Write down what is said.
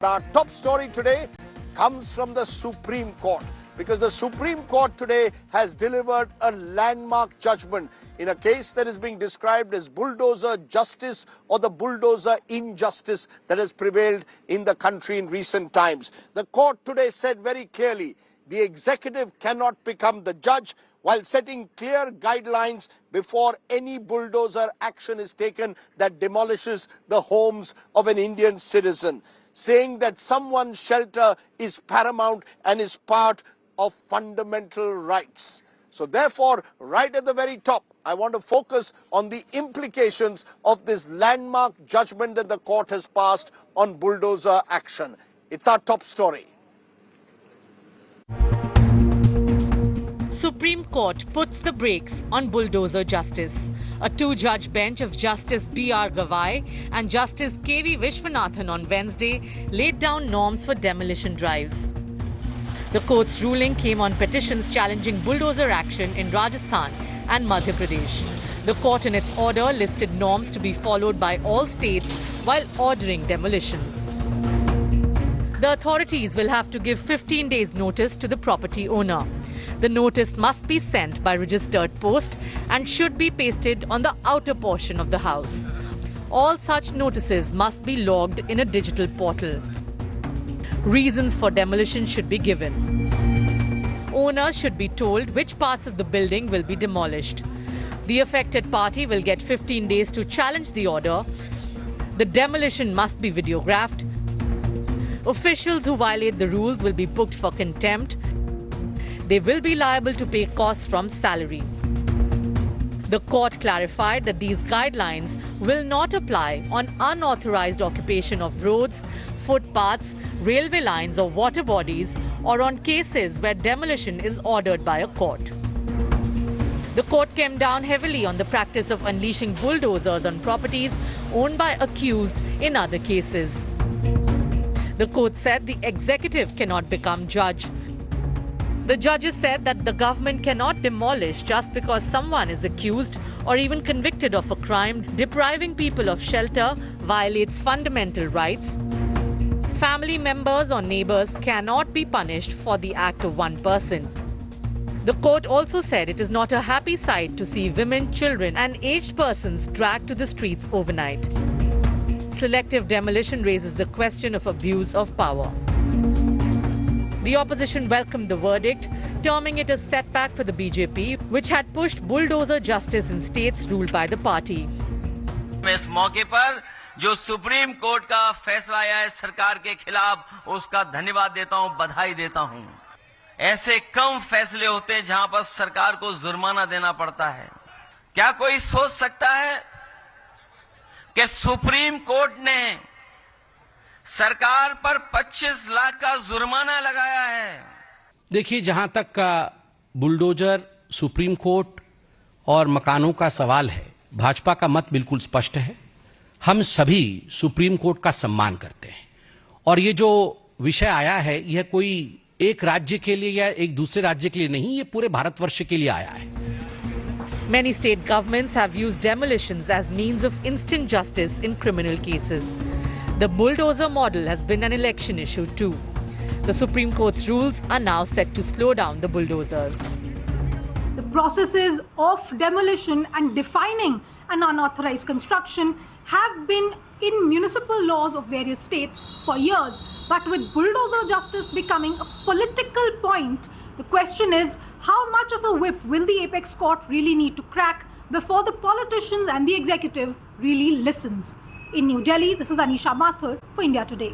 Our top story today comes from the Supreme Court, because the Supreme Court today has delivered a landmark judgment in a case that is being described as bulldozer justice or the bulldozer injustice that has prevailed in the country in recent times. The court today said very clearly the executive cannot become the judge, while setting clear guidelines before any bulldozer action is taken that demolishes the homes of an Indian citizen, saying that someone's shelter is paramount and is part of fundamental rights. So therefore, right at the very top, I want to focus on the implications of this landmark judgment that the court has passed on bulldozer action. It's our top story. Supreme Court puts the brakes on bulldozer justice. A two-judge bench of Justice B.R. Gavai and Justice K.V. Vishwanathan on Wednesday laid down norms for demolition drives. The court's ruling came on petitions challenging bulldozer action in Rajasthan and Madhya Pradesh. The court in its order listed norms to be followed by all states while ordering demolitions. The authorities will have to give 15 days notice to the property owner. The notice must be sent by registered post and should be pasted on the outer portion of the house. All such notices must be logged in a digital portal. Reasons for demolition should be given. Owners should be told which parts of the building will be demolished. The affected party will get 15 days to challenge the order. The demolition must be videographed. Officials who violate the rules will be booked for contempt. They will be liable to pay costs from salary. The court clarified that these guidelines will not apply on unauthorized occupation of roads, footpaths, railway lines or water bodies, or on cases where demolition is ordered by a court. The court came down heavily on the practice of unleashing bulldozers on properties owned by accused in other cases. The court said the executive cannot become judge. The judges said that the government cannot demolish just because someone is accused or even convicted of a crime. Depriving people of shelter violates fundamental rights. Family members or neighbors cannot be punished for the act of one person. The court also said it is not a happy sight to see women, children and aged persons dragged to the streets overnight. Selective demolition raises the question of abuse of power. The opposition welcomed the verdict, terming it a setback for the BJP, which had pushed bulldozer justice in states ruled by the party. मैं इस मौके पर जो supreme court का फैसला आया है सरकार के खिलाफ, उसका धन्यवाद देता हूं, बधाई देता हूं। ऐसे कम फैसले होते हैं जहां पर सरकार को जुर्माना देना पड़ता है। क्या कोई सोच सकता है कि सुप्रीम कोर्ट ने सरकार पर 25 लाख का जुर्माना लगाया है? देखिए, जहां तक का बुलडोजर, सुप्रीम कोर्ट और मकानों का सवाल है, भाजपा का मत बिल्कुल स्पष्ट है। हम सभी सुप्रीम कोर्ट का सम्मान करते हैं और ये जो विषय आया है यह कोई एक राज्य के लिए या एक दूसरे राज्य के लिए नहीं, ये पूरे भारतवर्ष के लिए आया है। Many state governments have used demolitions as means of instant justice in criminal cases. The bulldozer model has been an election issue too. The Supreme Court's rules are now set to slow down the bulldozers. The processes of demolition and defining an unauthorized construction have been in municipal laws of various states for years. But with bulldozer justice becoming a political point, the question is how much of a whip will the apex court really need to crack before the politicians and the executive really listens? In New Delhi, this is Anisha Mathur for India Today.